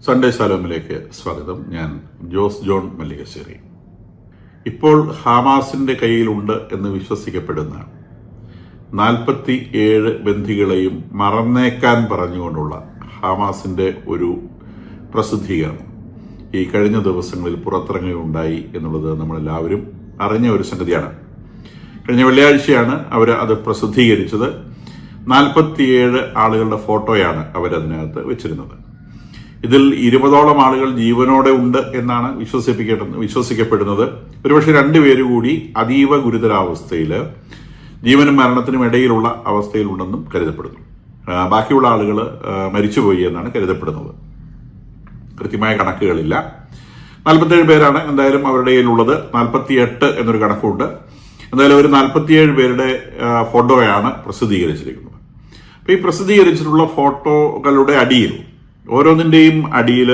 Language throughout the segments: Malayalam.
സൺഡേ ശാലോമിലേക്ക് സ്വാഗതം. ഞാൻ ജോസ് ജോൺ മല്ലികശ്ശേരി. ഇപ്പോൾ ഹമാസിന്റെ കയ്യിലുണ്ട് എന്ന് വിശ്വസിക്കപ്പെടുന്ന 47 ബന്ദികളെയും മറന്നേക്കാൻ പറഞ്ഞുകൊണ്ടുള്ള ഹമാസിന്റെ ഒരു പ്രസിദ്ധീകരണം ഈ കഴിഞ്ഞ ദിവസങ്ങളിൽ പുറത്തിറങ്ങുകയുണ്ടായി എന്നുള്ളത് നമ്മളെല്ലാവരും അറിഞ്ഞ ഒരു സംഗതിയാണ്. കഴിഞ്ഞ വെള്ളിയാഴ്ചയാണ് അവർ അത് പ്രസിദ്ധീകരിച്ചത്. 47 ആളുകളുടെ ഫോട്ടോയാണ് അവരതിനകത്ത് വെച്ചിരുന്നത്. ഇതിൽ 20ഓളം ആളുകൾ ജീവനോടെ ഉണ്ട് എന്നാണ് വിശ്വസിക്കപ്പെടുന്നത്. ഒരുപക്ഷെ 2 പേര് കൂടി അതീവ ഗുരുതരാവസ്ഥയിൽ, ജീവനും മരണത്തിനും ഇടയിലുള്ള അവസ്ഥയിലുണ്ടെന്നും കരുതപ്പെടുന്നു. ബാക്കിയുള്ള ആളുകൾ മരിച്ചുപോയി എന്നാണ് കരുതപ്പെടുന്നത്. കൃത്യമായ കണക്കുകളില്ല. 47 പേരാണ് എന്തായാലും അവരുടെ കയ്യിലുള്ളത്. 48 എന്നൊരു കണക്കുണ്ട്. എന്തായാലും ഒരു 47 പേരുടെ ഫോട്ടോയാണ് പ്രസിദ്ധീകരിച്ചിരിക്കുന്നത്. അപ്പൊ ഈ പ്രസിദ്ധീകരിച്ചിട്ടുള്ള ഫോട്ടോകളുടെ അടിയിൽ, ഓരോന്നിന്റെയും അടിയിൽ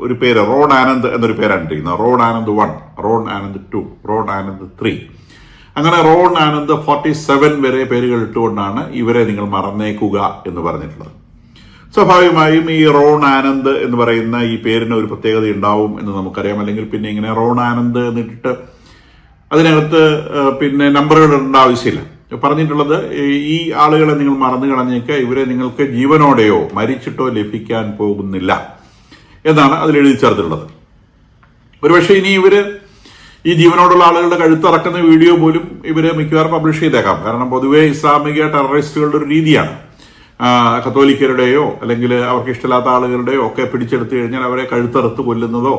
ഒരു പേര്, റോൺ ആനന്ദ് എന്നൊരു പേരാണ് ഇട്ടിരിക്കുന്നത്. Ron Anand 1, Ron Anand 2, Ron Anand 3, അങ്ങനെ റോൺ ആനന്ദ് 47 വരെ പേരുകൾ ഇട്ടുകൊണ്ടാണ് ഇവരെ നിങ്ങൾ മറന്നേക്കുക എന്ന് പറഞ്ഞിട്ടുള്ളത്. സ്വാഭാവികമായും ഈ റോൺ ആനന്ദ് എന്ന് പറയുന്ന ഈ പേരിന് ഒരു പ്രത്യേകത ഉണ്ടാവും എന്ന് നമുക്കറിയാം. അല്ലെങ്കിൽ പിന്നെ ഇങ്ങനെ റോൺ ആനന്ദ് എന്നിട്ട് അതിനകത്ത് പിന്നെ നമ്പറുകൾ ഇടേണ്ട ആവശ്യമില്ല. പറഞ്ഞിട്ടുള്ളത് ഈ ആളുകളെ നിങ്ങൾ മറന്നു കളഞ്ഞേക്കുക, ഇവരെ നിങ്ങൾക്ക് ജീവനോടെയോ മരിച്ചിട്ടോ ലഭിക്കാൻ പോകുന്നില്ല എന്നാണ് അതിൽ എഴുതി ചേർത്തിട്ടുള്ളത്. ഒരുപക്ഷെ ഇനി ഇവര് ഈ ജീവനോടുള്ള ആളുകളുടെ കഴുത്തറക്കുന്ന വീഡിയോ പോലും ഇവര് മിക്കവാറും പബ്ലിഷ് ചെയ്തേക്കാം. കാരണം പൊതുവെ ഇസ്ലാമിക ടെററിസ്റ്റുകളുടെ ഒരു രീതിയാണ് കത്തോലിക്കരുടെയോ അല്ലെങ്കിൽ അവർക്ക് ഇഷ്ടമില്ലാത്ത ആളുകളുടെയോ ഒക്കെ പിടിച്ചെടുത്തു കഴിഞ്ഞാൽ അവരെ കഴുത്തറുത്ത് കൊല്ലുന്നതോ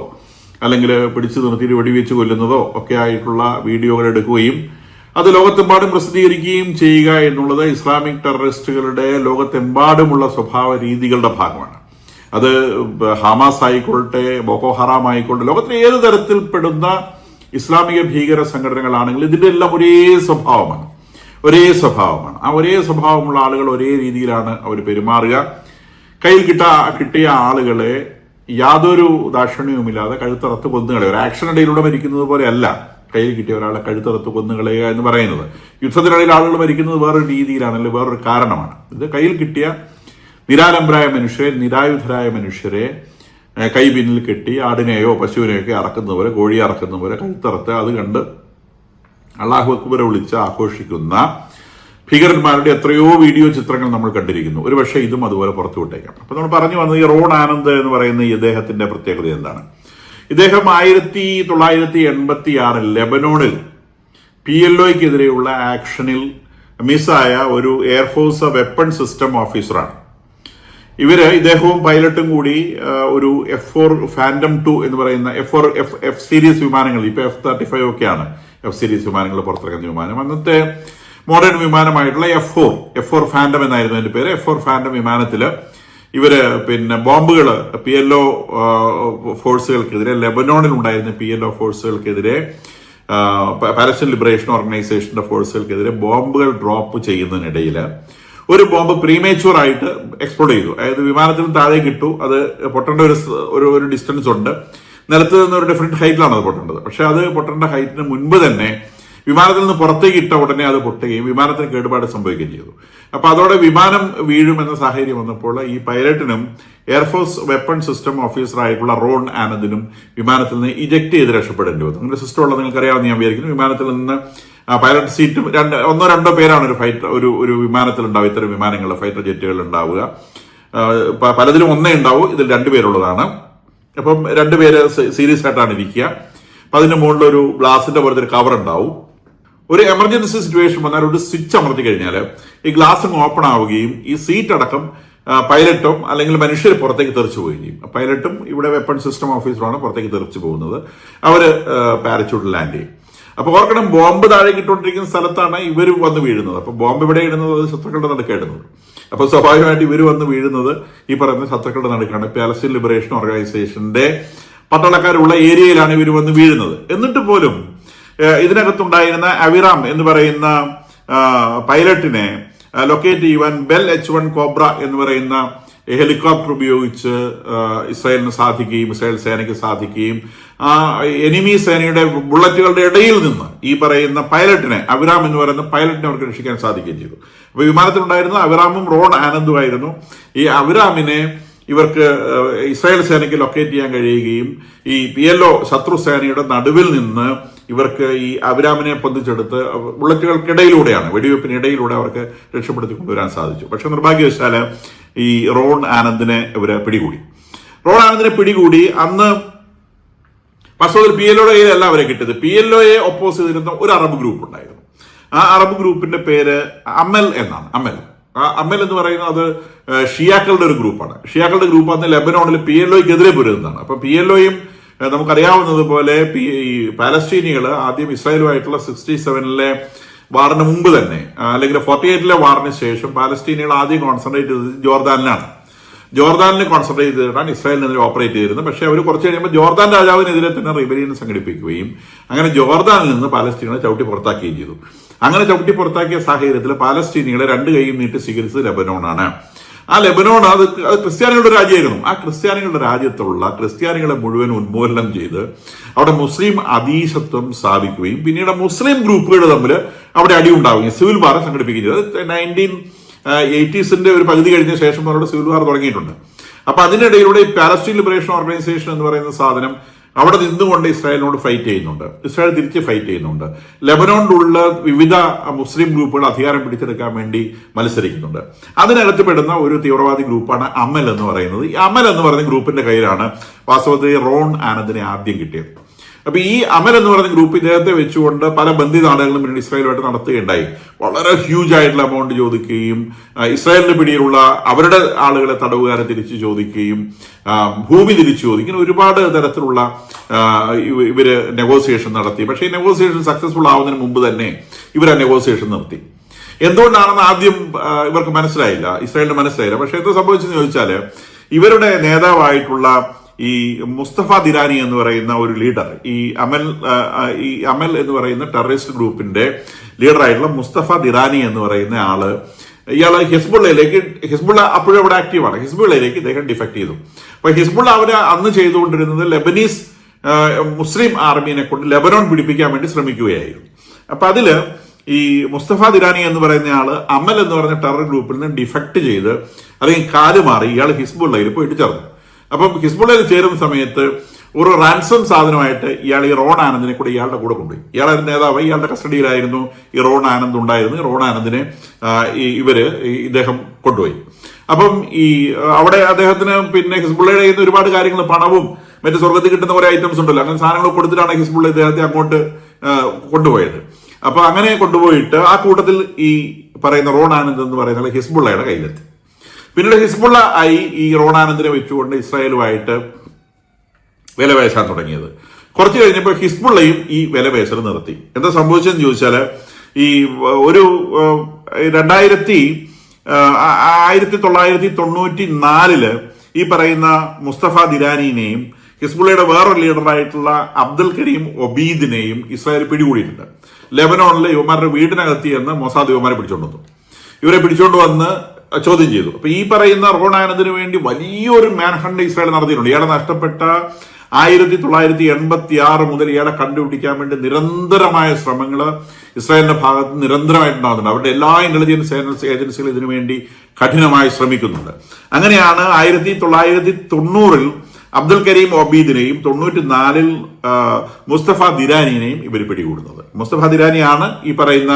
അല്ലെങ്കിൽ പിടിച്ചു നിർത്തിയിട്ട് വെടിവെച്ച് കൊല്ലുന്നതോ ഒക്കെ ആയിട്ടുള്ള വീഡിയോകൾ എടുക്കുകയും അത് ലോകത്തെമ്പാടും പ്രസിദ്ധീകരിക്കുകയും ചെയ്യുക എന്നുള്ളത് ഇസ്ലാമിക് ടെററിസ്റ്റുകളുടെ ലോകത്തെമ്പാടുമുള്ള സ്വഭാവ രീതികളുടെ ഭാഗമാണ്. അത് ഹമാസ് ആയിക്കൊള്ളട്ടെ, ബോക്കോ ഹറാം ആയിക്കൊള്ളട്ടെ, ലോകത്തിലെ ഏത് തരത്തിൽപ്പെടുന്ന ഇസ്ലാമിക ഭീകര സംഘടനകളാണെങ്കിലും ഇതിന്റെ എല്ലാം ഒരേ സ്വഭാവമാണ്. ആ ഒരേ സ്വഭാവമുള്ള ആളുകൾ ഒരേ രീതിയിലാണ് അവർ പെരുമാറുക. കയ്യിൽ കിട്ടിയ ആളുകളെ യാതൊരു ദാക്ഷിണ്യവുമില്ലാതെ കഴുത്തറത്ത് കൊന്നുകളയുക. ഒരു ആക്ഷൻ ഇടയിലൂടെ മരിക്കുന്നത് പോലെയല്ല കയ്യിൽ കിട്ടിയ ഒരാളെ കഴുത്തറത്ത് കൊന്നുകളയുക എന്ന് പറയുന്നത്. യുദ്ധത്തിനിടയിൽ ആളുകൾ മരിക്കുന്നത് വേറൊരു രീതിയിലാണ്, അല്ലെങ്കിൽ വേറൊരു കാരണമാണ്. ഇത് കയ്യിൽ കിട്ടിയ നിരാലംബരായ മനുഷ്യരെ, നിരായുധരായ മനുഷ്യരെ കൈ പിന്നിൽ കെട്ടി ആടിനെയോ പശുവിനെയോ ഒക്കെ അറക്കുന്ന പോലെ, കോഴിയെ അറക്കുന്ന പോലെ കഴുത്തറത്ത് അത് കണ്ട് അല്ലാഹു അക്ബർ വിളിച്ച് ആഘോഷിക്കുന്ന ഭീകരന്മാരുടെ എത്രയോ വീഡിയോ ചിത്രങ്ങൾ നമ്മൾ കണ്ടിരിക്കുന്നു. ഒരു പക്ഷേ ഇതും അതുപോലെ പുറത്തുവിട്ടേക്കാം. അപ്പൊ നമ്മൾ പറഞ്ഞു വന്നത് ഈ റോൺ ആനന്ദ് എന്ന് പറയുന്ന ഈ ഇദ്ദേഹത്തിന്റെ പ്രത്യേകത എന്താണ്? ഇദ്ദേഹം 1986 ലെബനോണിൽ PLOയ്ക്കെതിരെയുള്ള ആക്ഷനിൽ മിസ്സായ ഒരു എയർഫോഴ്സ് വെപ്പൺ സിസ്റ്റം ഓഫീസറാണ്. ഇദ്ദേഹവും പൈലറ്റും കൂടി ഒരു F4 ഫാൻഡം 2 എന്ന് പറയുന്ന F സീരീസ് വിമാനങ്ങൾ, ഇപ്പൊ F-35 ഒക്കെയാണ് F സീരീസ് വിമാനങ്ങൾ പുറത്തിറങ്ങുന്ന വിമാനം. അന്നത്തെ മോഡേൺ വിമാനമായിട്ടുള്ള F4 ഫാൻഡം എന്നായിരുന്നു അതിന്റെ പേര്. F4 ഫാൻഡം വിമാനത്തില് ഇവര് പിന്നെ ബോംബുകൾ PLO ഫോഴ്സുകൾക്കെതിരെ, ലെബനോണിൽ ഉണ്ടായിരുന്ന PLO ഫോഴ്സുകൾക്കെതിരെ, പാലസ്റ്റൈൻ ലിബറേഷൻ ഓർഗനൈസേഷന്റെ ഫോഴ്സുകൾക്കെതിരെ ബോംബുകൾ ഡ്രോപ്പ് ചെയ്യുന്നതിനിടയിൽ ഒരു ബോംബ് പ്രീമേച്യൂർ ആയിട്ട് എക്സ്പ്ലോഡ് ചെയ്തു. അതായത് വിമാനത്തിൽ താഴേക്ക് ഇട്ടു. അത് പൊട്ടേണ്ട ഒരു ഡിസ്റ്റൻസ് ഉണ്ട്. നിലത്ത് നിന്ന് ഒരു ഡിഫറെന്റ് ഹൈറ്റിലാണ് അത് പൊട്ടേണ്ടത്. പക്ഷെ അത് പൊട്ടേണ്ട ഹൈറ്റിന് മുൻപ് തന്നെ വിമാനത്തിൽ നിന്ന് പുറത്തേക്ക് ഇട്ട ഉടനെ അത് പൊട്ടുകയും വിമാനത്തിന് കേടുപാട് സംഭവിക്കുകയും ചെയ്തു. അപ്പൊ അതോടെ വിമാനം വീഴുമെന്ന സാഹചര്യം വന്നപ്പോൾ ഈ പൈലറ്റിനും എയർഫോഴ്സ് വെപ്പൺ സിസ്റ്റം ഓഫീസറായിട്ടുള്ള റോൺ ആനന്ദിനും വിമാനത്തിൽ നിന്ന് ഇജക്ട് ചെയ്ത് രക്ഷപ്പെടേണ്ടി വന്നു. നിങ്ങളുടെ സിസ്റ്റം ഉള്ളത് നിങ്ങൾക്ക് അറിയാമെന്ന് ഞാൻ വിചാരിക്കുന്നു. വിമാനത്തിൽ നിന്ന് പൈലറ്റ് സീറ്റും 1-2 പേരാണ് ഒരു വിമാനത്തിൽ ഉണ്ടാവുക. ഇത്തരം വിമാനങ്ങൾ, ഫൈറ്റർ ജെറ്റുകൾ ഉണ്ടാവുക. പലതിലും ഒന്നേ ഉണ്ടാവൂ. ഇതിൽ 2 പേരുള്ളതാണ്. അപ്പം 2 പേര് സീരിയസ് ആയിട്ടാണ് ഇരിക്കുക. അപ്പൊ അതിന്റെ മുകളിൽ ഒരു ഗ്ലാസിന്റെ പോലത്തെ ഒരു കവർ ഉണ്ടാവും. ഒരു എമർജൻസി സിറ്റുവേഷൻ വന്നാൽ ഒരു സ്വിച്ച് അമർത്തി കഴിഞ്ഞാൽ ഈ ഗ്ലാസ് അങ്ങ് ഓപ്പൺ ആവുകയും ഈ സീറ്റ് അടക്കം പൈലറ്റും അല്ലെങ്കിൽ മനുഷ്യർ പുറത്തേക്ക് തെറിച്ചു പോവുകയും ചെയ്യും. പൈലറ്റും ഇവിടെ വെപ്പൺ സിസ്റ്റം ഓഫീസറാണ് പുറത്തേക്ക് തെറിച്ചു പോകുന്നത്. അവര് പാരച്യൂട്ടിൽ ലാൻഡ് ചെയ്യും. അപ്പൊ ഓർക്കണം, ബോംബ് താഴേക്ക് ഇട്ടുകൊണ്ടിരിക്കുന്ന സ്ഥലത്താണ് ഇവർ വന്ന് വീഴുന്നത്. അപ്പൊ ബോംബ് ഇവിടെ ഇടുന്നത് അത് ശത്രുക്കളുടെ നടുക്കായിടുന്നത്. അപ്പൊ സ്വാഭാവികമായിട്ട് ഇവർ വന്ന് വീഴുന്നത് ഈ പറയുന്ന ശത്രുക്കളുടെ നടുക്കാണ്. പാലസ്റ്റൈൻ ലിബറേഷൻ ഓർഗനൈസേഷന്റെ പട്ടാളക്കാരുള്ള ഏരിയയിലാണ് ഇവർ വന്ന് വീഴുന്നത്. എന്നിട്ട് പോലും ഇതിനകത്തുണ്ടായിരുന്ന അവിറാം എന്ന് പറയുന്ന പൈലറ്റിനെ ലൊക്കേറ്റ് ചെയ്യുവാൻ ബെൽ H-1 കോബ്ര എന്ന് പറയുന്ന ഹെലികോപ്റ്റർ ഉപയോഗിച്ച് ഇസ്രായേലിന് സാധിക്കുകയും ഇസ്രായേൽ സേനയ്ക്ക് സാധിക്കുകയും ആ എനിമി സേനയുടെ ബുള്ളറ്റുകളുടെ ഇടയിൽ നിന്ന് ഈ പറയുന്ന പൈലറ്റിനെ, അവിറാം എന്ന് പറയുന്ന പൈലറ്റിനെ അവർക്ക് രക്ഷിക്കാൻ സാധിക്കുകയും ചെയ്തു. അപ്പൊ വിമാനത്തിലുണ്ടായിരുന്ന അവിറാമും റോൺ ആനന്ദുമായിരുന്നു. ഈ അവിറാമിനെ ഇവർക്ക് ഇസ്രായേൽ സേനയ്ക്ക് ലൊക്കേറ്റ് ചെയ്യാൻ കഴിയുകയും ഈ PLO ശത്രു സേനയുടെ നടുവിൽ നിന്ന് ഇവർക്ക് ഈ അബ്രാമിനെ പൊന്തിച്ചെടുത്ത് ബുള്ളറ്റുകൾക്കിടയിലൂടെയാണ്, വെടിവെപ്പിനിടയിലൂടെ അവർക്ക് രക്ഷപ്പെടുത്തി കൊണ്ടുവരാൻ സാധിച്ചു. പക്ഷെ നിർഭാഗ്യവശാല് ഈ റോൺ ആനന്ദിനെ ഇവര് പിടികൂടി. റോൺ ആനന്ദിനെ പിടികൂടി. അന്ന് വാസ്തവത്തിൽ PLOയുടെ കയ്യിലല്ല അവരെ കിട്ടിയത്. PLOയെ ഒപ്പോസ് ചെയ്തിരുന്ന ഒരു അറബ് ഗ്രൂപ്പ് ഉണ്ടായിരുന്നു. ആ അറബ് ഗ്രൂപ്പിന്റെ പേര് അമൽ എന്നാണ്. അമൽ എന്ന് പറയുന്നത് അത് ഷിയാക്കളുടെ ഒരു ഗ്രൂപ്പാണ്. ഷിയാക്കളുടെ ഗ്രൂപ്പ് അന്ന് ലെബനോണിൽ PLOയ്ക്കെതിരെ പൊരുന്നതാണ്. അപ്പൊ PLOയും നമുക്കറിയാവുന്നതുപോലെ ഈ പാലസ്തീനികൾ ആദ്യം ഇസ്രായേലുമായിട്ടുള്ള 67 വാറിന് മുമ്പ് തന്നെ, അല്ലെങ്കിൽ 48 വാറിന് ശേഷം പാലസ്തീനികൾ ആദ്യം കോൺസെൻട്രേറ്റ് ചെയ്തത് ജോർദാനിലാണ്. ജോർദാനിൽ കോൺസെൻട്രേറ്റ് ചെയ്തിട്ടാണ് ഇസ്രായേലിനെതിരെ ഓപ്പറേറ്റ് ചെയ്തിരുന്നത്. പക്ഷെ അവർ കുറച്ച് കഴിയുമ്പോൾ ജോർദാൻ രാജാവിനെതിരെ തന്നെ റിബലിയൻ സംഘടിപ്പിക്കുകയും അങ്ങനെ ജോർദാനിൽ നിന്ന് പാലസ്തീനികളെ ചവിട്ടി പുറത്താക്കുകയും ചെയ്തു. അങ്ങനെ ചവിട്ടി പുറത്താക്കിയ സാഹചര്യത്തിൽ പാലസ്തീനികളെ രണ്ട് കൈയും നീട്ടി സ്വീകരിച്ചത് ലെബനോണാണ്. ആ ലെബനോൺ അത് ക്രിസ്ത്യാനികളുടെ രാജ്യമായിരുന്നു. ആ ക്രിസ്ത്യാനികളുടെ രാജ്യത്തുള്ള ക്രിസ്ത്യാനികളെ മുഴുവൻ ഉന്മൂലനം ചെയ്ത് അവിടെ മുസ്ലിം അധീശത്വം സ്ഥാപിക്കുകയും പിന്നീട് മുസ്ലിം ഗ്രൂപ്പുകൾ തമ്മിൽ അവിടെ അടിയുണ്ടാവുകയും സിവിൽ വാർ സംഘടിപ്പിക്കുകയും ചെയ്തത് 1980s ഒരു പകുതി കഴിഞ്ഞ ശേഷം അവരുടെ സിവിൽ വാർ തുടങ്ങിയിട്ടുണ്ട്. അപ്പൊ അതിനിടയിലൂടെ ഈ പാലസ്റ്റീൻ ലിബറേഷൻ ഓർഗനൈസേഷൻ എന്ന് പറയുന്ന സാധനം അവിടെ നിന്നുകൊണ്ട് ഇസ്രായേലിനോട് ഫൈറ്റ് ചെയ്യുന്നുണ്ട്. ഇസ്രായേൽ തിരിച്ച് ഫൈറ്റ് ചെയ്യുന്നുണ്ട്. ലെബനോണിലുള്ള വിവിധ മുസ്ലിം ഗ്രൂപ്പുകൾ അധികാരം പിടിച്ചെടുക്കാൻ വേണ്ടി മത്സരിക്കുന്നുണ്ട്. അതിനകത്ത് പെടുന്ന ഒരു തീവ്രവാദി ഗ്രൂപ്പാണ് അമൽ എന്ന് പറയുന്നത്. ഈ അമൽ എന്ന് പറയുന്ന ഗ്രൂപ്പിന്റെ കയ്യിലാണ് വാസ്തവത്തിൽ റോൺ ആനന്ദിനെ ആദ്യം കിട്ടിയത്. അപ്പൊ ഈ അമൽ എന്ന് പറയുന്ന ഗ്രൂപ്പ് ഇദ്ദേഹത്തെ വെച്ചുകൊണ്ട് പല ബന്ധിനാടുകളും പിന്നീട് ഇസ്രായേലുമായിട്ട് നടത്തുകയുണ്ടായി. വളരെ ഹ്യൂജ് ആയിട്ടുള്ള എമൗണ്ട് ചോദിക്കുകയും ഇസ്രായേലിന്റെ പിടിയിലുള്ള അവരുടെ ആളുകളെ തടവുകാരെ തിരിച്ചു ചോദിക്കുകയും ഭൂമി തിരിച്ചു ചോദിക്കുകയും ഒരുപാട് തരത്തിലുള്ള ഇവര് നെഗോസിയേഷൻ നടത്തി. പക്ഷേ ഈ നെഗോസിയേഷൻ സക്സസ്ഫുൾ ആവുന്നതിന് മുമ്പ് തന്നെ ഇവർ ആ നെഗോസിയേഷൻ നിർത്തി. എന്തുകൊണ്ടാണെന്ന് ആദ്യം ഇവർക്ക് മനസ്സിലായില്ല, ഇസ്രായേലിന് മനസ്സിലായില്ല. പക്ഷെ എന്താ സംഭവിച്ചെന്ന് ചോദിച്ചാല് ഇവരുടെ നേതാവായിട്ടുള്ള ഈ മുസ്തഫ ദിരാനി എന്ന് പറയുന്ന ഒരു ലീഡർ, ഈ അമൽ എന്ന് പറയുന്ന ടെററിസ്റ്റ് ഗ്രൂപ്പിന്റെ ലീഡറായിട്ടുള്ള മുസ്തഫ ദിരാനി എന്ന് പറയുന്ന ഇയാള് ഹിസ്ബുള്ള അപ്പോഴും അവിടെ ആക്റ്റീവാണ്. ഹിസ്ബുള്ളയിലേക്ക് ഇദ്ദേഹം ഡിഫക്ട് ചെയ്തു. അപ്പൊ ഹിസ്ബുള്ള അവര് അന്ന് ചെയ്തുകൊണ്ടിരുന്നത് ലെബനീസ് മുസ്ലിം ആർമീനെ കൊണ്ട് ലെബനോൺ പിടിപ്പിക്കാൻ വേണ്ടി ശ്രമിക്കുകയായിരുന്നു. അപ്പൊ അതില് ഈ മുസ്തഫ ദിരാനി എന്ന് പറയുന്ന ആള് അമൽ എന്ന് പറയുന്ന ടെറർ ഗ്രൂപ്പിൽ നിന്ന് ഡിഫക്ട് ചെയ്ത് അല്ലെങ്കിൽ കാലുമാറി ഇയാൾ ഹിസ്ബുള്ളയിൽ പോയിട്ട് ചേർന്നു. അപ്പം ഹിസ്ബുള്ളയിൽ ചേരുന്ന സമയത്ത് ഒരു റാൻസം സാധനമായിട്ട് ഇയാൾ ഈ റോൺ ആനന്ദിനെ കൂടെ ഇയാളുടെ കൂടെ കൊണ്ടുപോയി. ഇയാളുടെ നേതാവ് ഇയാളുടെ കസ്റ്റഡിയിലായിരുന്നു ഈ റോൺ ആനന്ദ് ഉണ്ടായിരുന്നു. റോൺ ആനന്ദിനെ ഇദ്ദേഹം കൊണ്ടുപോയി. അപ്പം അവിടെ അദ്ദേഹത്തിന് പിന്നെ ഹിസ്ബുള്ളയുടെ കയ്യിൽ നിന്ന് ഒരുപാട് കാര്യങ്ങൾ, പണവും മറ്റു സ്വർഗത്തിൽ കിട്ടുന്ന കുറെ ഐറ്റംസ് ഉണ്ടല്ലോ, അങ്ങനെ സാധനങ്ങൾ കൊടുത്തിട്ടാണ് ഹിസ്ബുള്ള ഇദ്ദേഹത്തെ അങ്ങോട്ട് കൊണ്ടുപോയത്. അപ്പൊ അങ്ങനെ കൊണ്ടുപോയിട്ട് ആ കൂട്ടത്തിൽ ഈ പറയുന്ന റോൺ ആനന്ദ് എന്ന് പറയുന്ന ഹിസ്ബുള്ളയുടെ കയ്യിലെത്തി. പിന്നീട് ഹിസ്ബുള്ള ഈ റോൺ ആനന്ദിനെ വെച്ചുകൊണ്ട് ഇസ്രായേലുമായിട്ട് വിലപേശാൻ തുടങ്ങിയത്. കുറച്ച് കഴിഞ്ഞപ്പോൾ ഹിസ്ബുള്ളയും ഈ വിലപേശൽ നിർത്തി. എന്താ സംഭവിച്ചതെന്ന് ചോദിച്ചാല് ഈ ഒരു 1994 ഈ പറയുന്ന മുസ്തഫ ദിരാനിനെയും ഹിസ്ബുള്ളയുടെ വേറൊരു ലീഡറായിട്ടുള്ള അബ്ദുൽ കരീം ഒബീദിനെയും ഇസ്രായേൽ പിടികൂടിയിട്ടുണ്ട്. ലെബനോണിലെ യുവമാരുടെ വീടിനകത്ത് എന്ന് മൊസാദ് യുവമാരെ പിടിച്ചോണ്ട് വന്നു. ഇവരെ പിടിച്ചോണ്ട് വന്ന് ചോദ്യം ചെയ്തു. അപ്പൊ ഈ പറയുന്ന റോൺ ആനന്ദിന് വേണ്ടി വലിയൊരു മാൻഹണ്ട് ഇസ്രായേൽ നടത്തിയിട്ടുണ്ട്. ഇയാളെ നഷ്ടപ്പെട്ട 1986 മുതൽ ഇയാളെ കണ്ടുപിടിക്കാൻ വേണ്ടി നിരന്തരമായ ശ്രമങ്ങൾ ഇസ്രായേലിന്റെ ഭാഗത്ത് നിരന്തരമായിട്ടുണ്ടാകുന്നുണ്ട്. അവരുടെ എല്ലാ ഇന്റലിജൻസ് ഏജൻസികളും ഇതിനുവേണ്ടി കഠിനമായി ശ്രമിക്കുന്നുണ്ട്. അങ്ങനെയാണ് 1990 അബ്ദുൽ കരീം ഒബീദിനെയും 94 മുസ്തഫ ദിരാനിനെയും ഇവർ പിടികൂടുന്നത്. മുസ്തഫ ദിരാനിയാണ് ഈ പറയുന്ന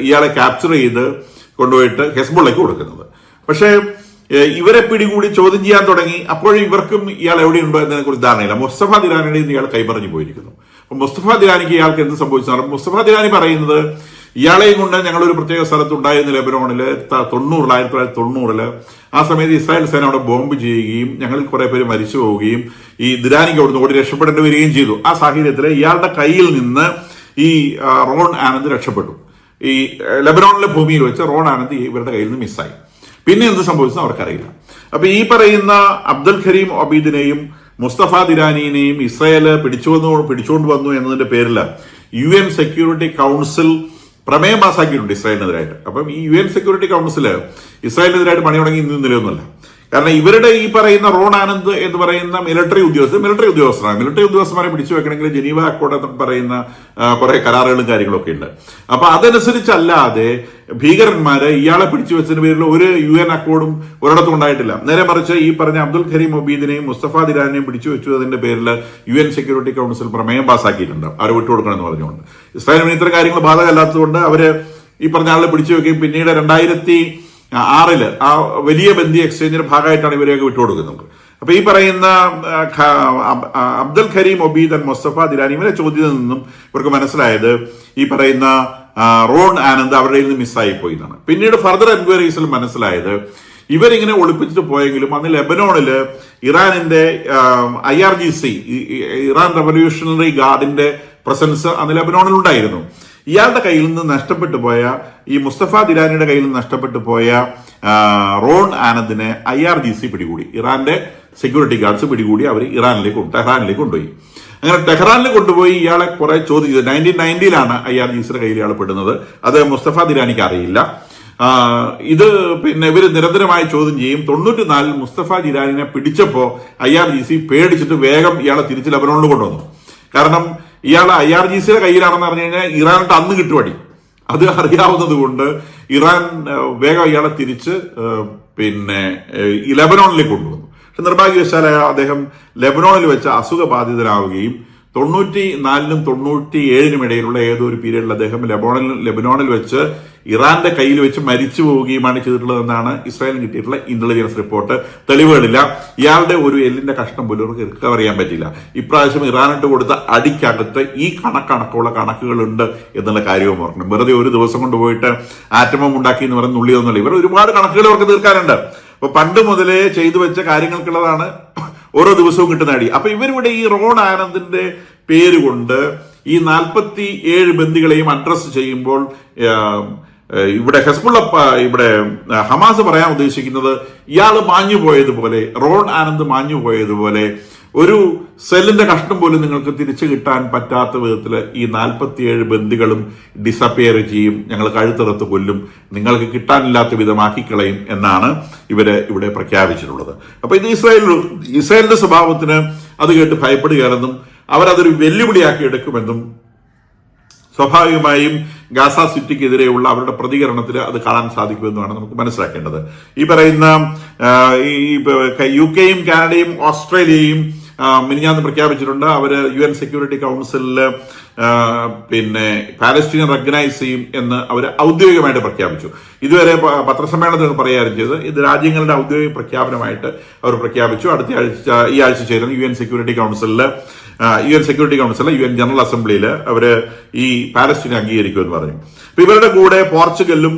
ഇയാളെ ക്യാപ്ചർ ചെയ്ത് കൊണ്ടുപോയിട്ട് ഹെസ്ബുള്ളയ്ക്ക് കൊടുക്കുന്നത്. പക്ഷേ ഇവരെ പിടികൂടി ചോദ്യം ചെയ്യാൻ തുടങ്ങി. അപ്പോഴും ഇവർക്കും ഇയാൾ എവിടെയുണ്ടോ എന്നതിനെ കുറിച്ച് ധാരണയില്ല. മുസ്തഫ ദിരാനിയുടെ ഇയാൾ കൈമറിഞ്ഞു പോയിരിക്കുന്നു. അപ്പൊ മുസ്തഫ ദിരാനിക്ക് ഇയാൾക്ക് എന്ത് സംഭവിച്ചു? മുസ്തഫ ദിരാനി പറയുന്നത് ഇയാളെയും കൊണ്ട് ഞങ്ങളൊരു പ്രത്യേക സ്ഥലത്തുണ്ടായിരുന്ന ലെബനോണില് 1990 ആ സമയത്ത് ഇസ്രായേൽ സേന അവിടെ ബോംബ് ചെയ്യുകയും ഞങ്ങളിൽ കുറെ പേര് മരിച്ചു പോവുകയും ഈ ദിരാനിക്ക് അവിടുന്ന് ഓടി രക്ഷപ്പെടേണ്ടി വരികയും ചെയ്തു. ആ സാഹചര്യത്തിൽ ഇയാളുടെ കയ്യിൽ നിന്ന് ഈ റോൺ ആനന്ദ് രക്ഷപ്പെട്ടു. ഈ ലെബനോണിലെ ഭൂമിയിൽ വെച്ച് റോൺ ആനന്ദ് ഇവരുടെ കയ്യിൽ നിന്ന് മിസ്സായി. പിന്നെ എന്ത് സംഭവിച്ചെന്ന് അവർക്കറിയില്ല. അപ്പൊ ഈ പറയുന്ന അബ്ദുൽ കരീം ഒബീദിനെയും മുസ്തഫ ദിരാനിനെയും ഇസ്രായേല് പിടിച്ചുകൊണ്ട് വന്നു എന്നതിന്റെ പേരിൽ UN സെക്യൂരിറ്റി കൗൺസിൽ പ്രമേയം പാസ്സാക്കിയിട്ടുണ്ട് ഇസ്രായേലിനെതിരായിട്ട്. അപ്പം ഈ UN സെക്യൂരിറ്റി കൗൺസില് ഇസ്രായേലിനെതിരായിട്ട് പണി തുടങ്ങി ഇന്ന് നിലയൊന്നുമല്ല. കാരണം ഇവരുടെ ഈ പറയുന്ന റോൺ ആനന്ദ് എന്ന് പറയുന്ന മിലിറ്ററി ഉദ്യോഗസ്ഥരാണ്. മിലിറ്ററി ഉദ്യോഗസ്ഥന്മാരെ പിടിച്ചു വെക്കണമെങ്കിൽ ജനീവ അക്കോർഡ് എന്ന് പറയുന്ന കുറെ കരാറുകളും കാര്യങ്ങളൊക്കെ ഉണ്ട്. അപ്പൊ അതനുസരിച്ചല്ലാതെ ഭീകരന്മാരെ ഇയാളെ പിടിച്ചു വെച്ചതിന് പേരിൽ ഒരു UN അക്കോർഡും ഒരിടത്തും ഉണ്ടായിട്ടില്ല. നേരെ മറിച്ച് ഈ പറഞ്ഞ അബ്ദുൽ കരീം ഒബീദിനെയും മുസ്തഫ ദിരാനെയും പിടിച്ചു വെച്ചതിന്റെ പേരിൽ UN സെക്യൂരിറ്റി കൗൺസിൽ പ്രമേയം പാസ്സാക്കിയിട്ടുണ്ട്, അവരെ വിട്ടുകൊടുക്കണമെന്ന് പറഞ്ഞുകൊണ്ട്. ഇസ്രായേലിന് ഇത്തരം കാര്യങ്ങൾ ബാധകമല്ലാത്തതുകൊണ്ട് അവര് ഈ പറഞ്ഞ ആളെ പിടിച്ചു വെക്കുകയും പിന്നീട് 2006 ആ വലിയ ബന്ദി എക്സ്ചേഞ്ചിന്റെ ഭാഗമായിട്ടാണ് ഇവരെയൊക്കെ വിട്ടുകൊടുക്കുന്നത്. അപ്പൊ ഈ പറയുന്ന അബ്ദുൽ കരീം ഒബീദ് ആൻഡ് മുസ്തഫ ദിരാനി ഇവരെ ചോദ്യത്തിൽ നിന്നും ഇവർക്ക് മനസ്സിലായത് ഈ പറയുന്ന റോൺ ആനന്ദ് അവരുടെ നിന്ന് മിസ്സായി പോയി എന്നാണ്. പിന്നീട് ഫർദർ എൻക്വയറീസിൽ മനസ്സിലായത് ഇവരിങ്ങനെ ഒളിപ്പിച്ചിട്ട് പോയെങ്കിലും അന്ന് ലെബനോണില് ഇറാനിന്റെ IRGC ഇറാൻ റവല്യൂഷണറി ഗാർഡിന്റെ പ്രസൻസ് അന്ന് ലെബനോണിൽ ഉണ്ടായിരുന്നു. ഇയാളുടെ കയ്യിൽ നിന്ന് നഷ്ടപ്പെട്ടു പോയ ഈ മുസ്തഫ ദിരാനിയുടെ കയ്യിൽ നിന്ന് നഷ്ടപ്പെട്ടു പോയ റോൺ ആനന്ദിനെ IRGC പിടികൂടി. ഇറാന്റെ സെക്യൂരിറ്റി ഗാർഡ്സ് പിടികൂടി അവർ ടെഹ്റാനിലേക്ക് കൊണ്ടുപോയി. അങ്ങനെ ടെഹ്റാനിൽ കൊണ്ടുപോയി ഇയാളെ കുറെ ചോദിച്ചത് 1990 IRGCയുടെ കയ്യിൽ ഇയാൾ പെടുന്നത്. അത് മുസ്തഫ ദിരാനിക്ക് അറിയില്ല. ഇത് പിന്നെ ഇവര് നിരന്തരമായി ചോദ്യം ചെയ്യും. 94 മുസ്തഫ ദിരാനിനെ പിടിച്ചപ്പോ IRGC പേടിച്ചിട്ട് വേഗം ഇയാളെ തിരിച്ച് ലെബനോണിൽ കൊണ്ടുവന്നു. കാരണം ഇയാൾ IRGCയുടെ കയ്യിലാണെന്ന് പറഞ്ഞു കഴിഞ്ഞാൽ ഇറാനിട്ട് അന്ന് കിട്ടുപടി. അത് അറിയാവുന്നത് കൊണ്ട് ഇറാൻ വേഗം ഇയാളെ തിരിച്ച് പിന്നെ ലെബനോണിലേക്ക് കൊണ്ടുവന്നു. പക്ഷെ നിർഭാഗ്യവശാൽ അദ്ദേഹം ലെബനോണിൽ വെച്ച് അസുഖബാധിതനാവുകയും 94 97 ഇടയിലുള്ള ഏതോ ഒരു പീരീഡിൽ അദ്ദേഹം ലെബനോണിൽ വെച്ച് ഇറാന്റെ കയ്യിൽ വെച്ച് മരിച്ചു പോവുകയുമാണ് ചെയ്തിട്ടുള്ളതെന്നാണ് ഇസ്രായേലിന് കിട്ടിയിട്ടുള്ള ഇന്റലിജൻസ് റിപ്പോർട്ട്. തെളിവുകളില്ല. ഇയാളുടെ ഒരു എല്ലിന്റെ കഷ്ണം പോലും അവർക്ക് റിക്കവർ ചെയ്യാൻ പറ്റില്ല. ഇപ്രാവശ്യം ഇറാനിട്ട് കൊടുത്ത അടിക്കകത്ത് ഈ കണക്കുള്ള കണക്കുകളുണ്ട് എന്നുള്ള കാര്യവും ഓർക്കണം. വെറുതെ ഒരു ദിവസം കൊണ്ട് പോയിട്ട് ആറ്റമം ഉണ്ടാക്കി എന്ന് പറയുന്ന ഉള്ളിയൊന്നുമില്ല. ഇവർ ഒരുപാട് കണക്കുകൾ അവർക്ക് തീർക്കാനുണ്ട്. അപ്പൊ പണ്ട് മുതലേ ചെയ്തു വെച്ച കാര്യങ്ങൾക്കുള്ളതാണ് ഓരോ ദിവസവും കിട്ടുന്ന അടി. അപ്പൊ ഇവരിവിടെ ഈ റോൺ ആനന്ദിന്റെ പേര് കൊണ്ട് ഈ 47 ബന്ദികളെയും അഡ്രസ് ചെയ്യുമ്പോൾ ഇവിടെ ഇവിടെ ഹമാസ് പറയാൻ ഉദ്ദേശിക്കുന്നത് ഇയാള് മാഞ്ഞു പോയതുപോലെ, റോൺ ആനന്ദ് മാഞ്ഞു പോയതുപോലെ ഒരു സെല്ലിന്റെ കഷ്ണം പോലും നിങ്ങൾക്ക് തിരിച്ചു കിട്ടാൻ പറ്റാത്ത വിധത്തിൽ ഈ 47 ബന്ദികളും ഡിസപ്പിയർ ചെയ്യും, ഞങ്ങൾ കഴുത്തിറത്ത് കൊല്ലും, നിങ്ങൾക്ക് കിട്ടാനില്ലാത്ത വിധമാക്കിക്കളയും എന്നാണ് ഇവര് ഇവിടെ പ്രഖ്യാപിച്ചിട്ടുള്ളത്. അപ്പൊ ഇത് ഇസ്രായേലിന്റെ സ്വഭാവത്തിന് അത് കേട്ട് ഭയപ്പെടുകയാണെന്നും അവരതൊരു വെല്ലുവിളിയാക്കി എടുക്കുമെന്നും സ്വാഭാവികമായും ഗാസ സിറ്റിക്കെതിരെയുള്ള അവരുടെ പ്രതികരണത്തിൽ അത് കാണാൻ സാധിക്കുമെന്നാണ് നമുക്ക് മനസ്സിലാക്കേണ്ടത്. ഈ പറയുന്ന UK-യും കാനഡയും ഓസ്ട്രേലിയയും മിനിഞ്ഞാന്ന് പ്രഖ്യാപിച്ചിട്ടുണ്ട്. അവര് UN സെക്യൂരിറ്റി കൗൺസിലിൽ പിന്നെ പാലസ്തീനെ റെക്കഗ്നൈസ് ചെയ്യും എന്ന് അവർ ഔദ്യോഗികമായിട്ട് പ്രഖ്യാപിച്ചു. ഇതുവരെ പത്രസമ്മേളനത്തിൽ പറയാറും ചെയ്ത് ഇത് രാജ്യങ്ങളുടെ ഔദ്യോഗിക പ്രഖ്യാപനമായിട്ട് അവർ പ്രഖ്യാപിച്ചു. ഈ ആഴ്ച ചേരുന്ന UN സെക്യൂരിറ്റി കൗൺസിലിൽ UN ജനറൽ അസംബ്ലിയിൽ അവര് ഈ പാലസ്തീനെ അംഗീകരിക്കുമെന്ന് പറഞ്ഞു. അപ്പൊ ഇവരുടെ കൂടെ പോർച്ചുഗലും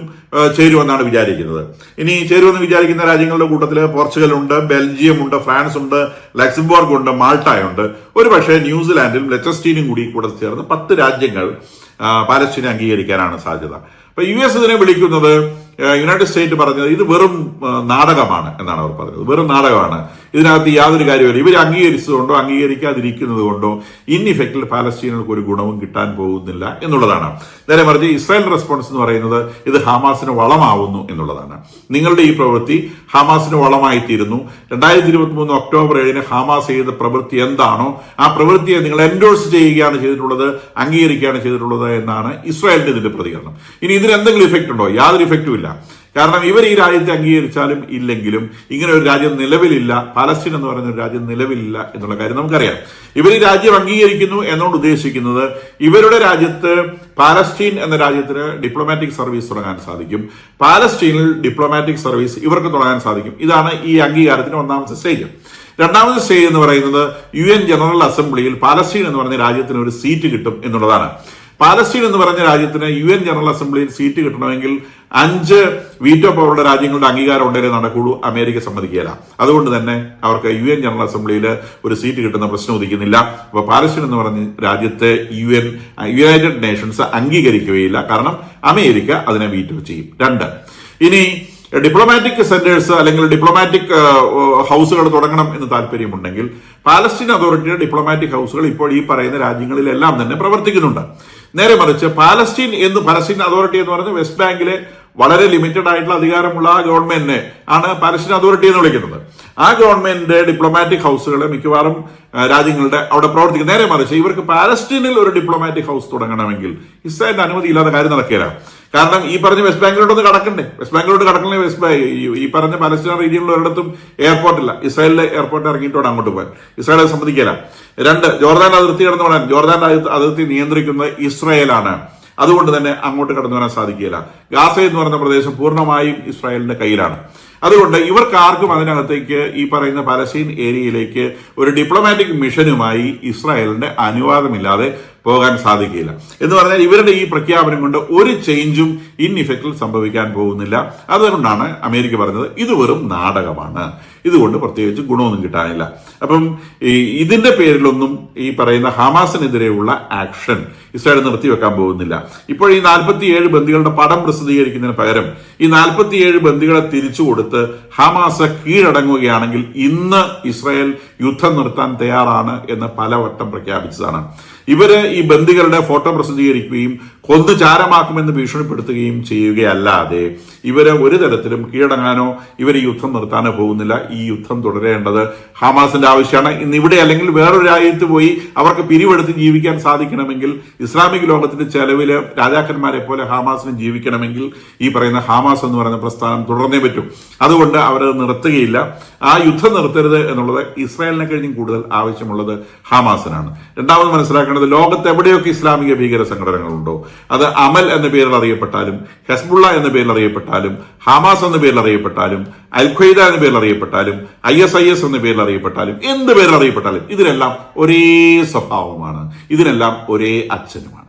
ചേരുമെന്നാണ് വിചാരിക്കുന്നത്. ഇനി ചേരുമെന്ന് വിചാരിക്കുന്ന രാജ്യങ്ങളുടെ കൂട്ടത്തിൽ പോർച്ചുഗൽ ഉണ്ട്, ബെൽജിയം ഉണ്ട്, ഫ്രാൻസ് ഉണ്ട്, ലക്സംബർഗ് ഉണ്ട്, മാൾട്ടയുണ്ട്. ഒരു പക്ഷേ ന്യൂസിലാൻഡും ലെച്ചസ്റ്റീനും കൂടെ ചേർന്ന് 10 രാജ്യങ്ങൾ പാലസ്തീനെ അംഗീകരിക്കാനാണ് സാധ്യത. അപ്പൊ US ഇതിനെ വിളിക്കുന്നത്, യുണൈറ്റഡ് സ്റ്റേറ്റ് പറഞ്ഞത് ഇത് വെറും നാടകമാണ് എന്നാണ് അവർ പറഞ്ഞത്. വെറും നാടകമാണ്, ഇതിനകത്ത് യാതൊരു കാര്യമില്ല. ഇവർ അംഗീകരിച്ചതുകൊണ്ടോ അംഗീകരിക്കാതിരിക്കുന്നത് കൊണ്ടോ ഇൻ ഇഫക്റ്റിൽ പാലസ്തീനുകൾക്ക് ഒരു ഗുണവും കിട്ടാൻ പോകുന്നില്ല എന്നുള്ളതാണ്. നേരെ മറിച്ച് ഇസ്രായേൽ റെസ്പോൺസ് എന്ന് പറയുന്നത് ഇത് ഹമാസിന് വളമാവുന്നു എന്നുള്ളതാണ്. നിങ്ങളുടെ ഈ പ്രവൃത്തി ഹമാസിന് വളമായിത്തീരുന്നു. 2023 ഒക്ടോബർ 7 ഹമാസ് ചെയ്ത പ്രവൃത്തി എന്താണോ ആ പ്രവൃത്തിയെ നിങ്ങൾ എൻഡോഴ്സ് ചെയ്യുകയാണ് ചെയ്തിട്ടുള്ളത്, അംഗീകരിക്കുകയാണ് ചെയ്തിട്ടുള്ളത് എന്നാണ് ഇസ്രായേലിന്റെ ഇതിന്റെ പ്രതികരണം. ഇനി ഇതിന് എന്തെങ്കിലും ഇഫക്റ്റ് ഉണ്ടോ? യാതൊരു ഇഫക്റ്റും ഇല്ല. കാരണം ഇവർ ഈ രാജ്യത്തെ അംഗീകരിച്ചാലും ഇല്ലെങ്കിലും ഇങ്ങനെ ഒരു രാജ്യം നിലവിലില്ല, പാലസ്തീൻ എന്ന് പറയുന്ന ഒരു രാജ്യം നിലവിലില്ല എന്നുള്ള കാര്യം നമുക്കറിയാം. ഇവർ ഈ രാജ്യം അംഗീകരിക്കുന്നു എന്നോട് ഉദ്ദേശിക്കുന്നത് ഇവരുടെ രാജ്യത്ത് പാലസ്തീൻ എന്ന രാജ്യത്തിന് ഡിപ്ലോമാറ്റിക് സർവീസ് തുടങ്ങാൻ സാധിക്കും, പാലസ്തീനിൽ ഡിപ്ലോമാറ്റിക് സർവീസ് ഇവർക്ക് തുടങ്ങാൻ സാധിക്കും. ഇതാണ് ഈ അംഗീകാരത്തിന് ഒന്നാമത്തെ സ്റ്റേജ്. രണ്ടാമത്തെ സ്റ്റേജ് എന്ന് പറയുന്നത് UN ജനറൽ അസംബ്ലിയിൽ പാലസ്തീൻ എന്ന് പറഞ്ഞ രാജ്യത്തിന് ഒരു സീറ്റ് കിട്ടും എന്നുള്ളതാണ്. പാലസ്തീൻ എന്ന് പറഞ്ഞ രാജ്യത്തിന് UN ജനറൽ അസംബ്ലിയിൽ സീറ്റ് കിട്ടണമെങ്കിൽ 5 വീറ്റോ പവറുള്ള രാജ്യങ്ങളുടെ അംഗീകാരം ഉണ്ടെങ്കിലേ നടക്കുള്ളൂ. അമേരിക്ക സമ്മതിക്കുകയില്ല. അതുകൊണ്ട് തന്നെ അവർക്ക് UN ജനറൽ അസംബ്ലിയിൽ ഒരു സീറ്റ് കിട്ടുന്ന പ്രശ്നം ഉദിക്കുന്നില്ല. അപ്പൊ പാലസ്തീൻ എന്ന് പറഞ്ഞ രാജ്യത്തെ യുണൈറ്റഡ് നേഷൻസ് അംഗീകരിക്കുകയില്ല. കാരണം അമേരിക്ക അതിനെ വീറ്റോ ചെയ്യും. 2, ഇനി ഡിപ്ലോമാറ്റിക് സെന്റേഴ്സ് അല്ലെങ്കിൽ ഡിപ്ലോമാറ്റിക് ഹൗസുകൾ തുടങ്ങണം എന്ന് താല്പര്യമുണ്ടെങ്കിൽ പാലസ്തീൻ അതോറിറ്റിയുടെ ഡിപ്ലോമാറ്റിക് ഹൗസുകൾ ഇപ്പോൾ ഈ പറയുന്ന രാജ്യങ്ങളിലെല്ലാം തന്നെ പ്രവർത്തിക്കുന്നുണ്ട്. നേരെ മറിച്ച് പാലസ്തീൻ അതോറിറ്റി എന്ന് പറയുന്നത് വെസ്റ്റ് ബാങ്കിലെ വളരെ ലിമിറ്റഡ് ആയിട്ടുള്ള അധികാരമുള്ള ആ ഗവൺമെന്റിനെ ആണ് പാലസ്തീൻ അതോറിറ്റി എന്ന് വിളിക്കുന്നത്. ആ ഗവൺമെന്റിന്റെ ഡിപ്ലോമാറ്റിക് ഹൗസുകളെ മിക്കവാറും രാജ്യങ്ങളുടെ അവിടെ പ്രവർത്തിക്കും. നേരെ മറിച്ച് ഇവർക്ക് പാലസ്തീനിൽ ഒരു ഡിപ്ലോമാറ്റിക് ഹൗസ് തുടങ്ങണമെങ്കിൽ ഇസ്രായേലിന്റെ അനുമതി ഇല്ലാതെ കാര്യം നടക്കില്ല. കാരണം ഈ പറഞ്ഞ വെസ്റ്റ് ബാങ്കിലോട്ടൊന്ന് കടക്കണ്ടേ? വെസ്റ്റ് ബാങ്കിലോട്ട് കടക്കണേ ഈ പറഞ്ഞ പാലസ്തീൻ റീജിയനിൽ ഒരിടത്തും എയർപോർട്ടില്ല. ഇസ്രായേലിലെ എയർപോർട്ട് ഇറങ്ങിയിട്ടോടെ അങ്ങോട്ട് പോകാൻ ഇസ്രായേൽ സമ്മതിക്കില്ല. 2, ജോർദാൻ അതിർത്തി കടന്നു പോകാൻ ജോർദാൻ അതിർത്തി നിയന്ത്രിക്കുന്നത് ഇസ്രായേലാണ്. അതുകൊണ്ട് തന്നെ അങ്ങോട്ട് കടന്നു വരാൻ സാധിക്കില്ല. ഗാസ എന്ന് പറയുന്ന പ്രദേശം പൂർണ്ണമായും ഇസ്രായേലിന്റെ കയ്യിലാണ്. അതുകൊണ്ട് ഇവർക്ക് ആർക്കും അതിനകത്തേക്ക് ഈ പറയുന്ന പലസ്തീൻ ഏരിയയിലേക്ക് ഒരു ഡിപ്ലോമാറ്റിക് മിഷനുമായി ഇസ്രായേലിന്റെ അനുവാദമില്ലാതെ പോകാൻ സാധിക്കില്ല. എന്ന് പറഞ്ഞാൽ ഇവരുടെ ഈ പ്രഖ്യാപനം കൊണ്ട് ഒരു ചേഞ്ചും ഇൻ ഇഫക്റ്റിൽ സംഭവിക്കാൻ പോകുന്നില്ല. അതുകൊണ്ടാണ് അമേരിക്ക പറഞ്ഞത് ഇത് വെറും നാടകമാണ്, ഇതുകൊണ്ട് പ്രത്യേകിച്ച് ഗുണമൊന്നും കിട്ടാനില്ല. അപ്പം ഇതിന്റെ പേരിലൊന്നും ഈ പറയുന്ന ഹമാസിനെതിരെയുള്ള ആക്ഷൻ ഇസ്രായേൽ നിർത്തിവെക്കാൻ പോകുന്നില്ല. ഇപ്പോൾ ഈ 47 ബന്ദികളുടെ പടം പ്രസിദ്ധീകരിക്കുന്നതിന് പകരം ഈ 47 ബന്ദികളെ തിരിച്ചു കൊടുത്ത് ഹമാസ് കീഴടങ്ങുകയാണെങ്കിൽ ഇന്ന് ഇസ്രായേൽ യുദ്ധം നിർത്താൻ തയ്യാറാണ് എന്ന് പലവട്ടം പ്രഖ്യാപിച്ചതാണ്. ഇവര് ഈ ബന്ദികളുടെ ഫോട്ടോ പ്രസിദ്ധീകരിക്കുകയും കൊന്നു ചാരമാക്കുമെന്ന് ഭീഷണിപ്പെടുത്തുകയും ചെയ്യുകയല്ലാതെ ഇവര് ഒരു തരത്തിലും കീഴടങ്ങാനോ ഇവർ യുദ്ധം നിർത്താനോ പോകുന്നില്ല. ഈ യുദ്ധം തുടരേണ്ടത് ഹമാസിന്റെ ആവശ്യമാണ്. ഇന്ന് ഇവിടെ അല്ലെങ്കിൽ വേറൊരു രാജ്യത്ത് പോയി അവർക്ക് പിരിവെടുത്ത് ജീവിക്കാൻ സാധിക്കണമെങ്കിൽ, ഇസ്ലാമിക് ലോകത്തിന്റെ ചെലവില് രാജാക്കന്മാരെ പോലെ ഹമാസിന് ജീവിക്കണമെങ്കിൽ ഈ പറയുന്ന ഹമാസ് എന്ന് പറയുന്ന പ്രസ്ഥാനം തുടർന്നേ പറ്റും. അതുകൊണ്ട് അവരത് നിർത്തുകയില്ല. ആ യുദ്ധം നിർത്തരുത് എന്നുള്ളത് ഇസ്രായേലിനെ കഴിഞ്ഞും കൂടുതൽ ആവശ്യമുള്ളത് ഹമാസിനാണ്. രണ്ടാമത് മനസ്സിലാക്കേണ്ടത്, ലോകത്ത് എവിടെയൊക്കെ ഇസ്ലാമിക ഭീകര സംഘടനകളുണ്ടോ, അത് അമൽ എന്ന പേരിൽ അറിയപ്പെട്ടാലും, ഹെസ്ബുള്ള എന്ന പേരിൽ അറിയപ്പെട്ടാലും, ഹമാസ് എന്ന പേരിൽ അറിയപ്പെട്ടാലും, അൽ ഖ്വയ്ദ എന്ന പേരിൽ അറിയപ്പെട്ടാലും, ISIS എന്ന പേരിൽ അറിയപ്പെട്ടാലും, എന്ത് പേരിൽ അറിയപ്പെട്ടാലും ഇതിനെല്ലാം ഒരേ സ്വഭാവമാണ്, ഇതിനെല്ലാം ഒരേ അച്ഛനുമാണ്.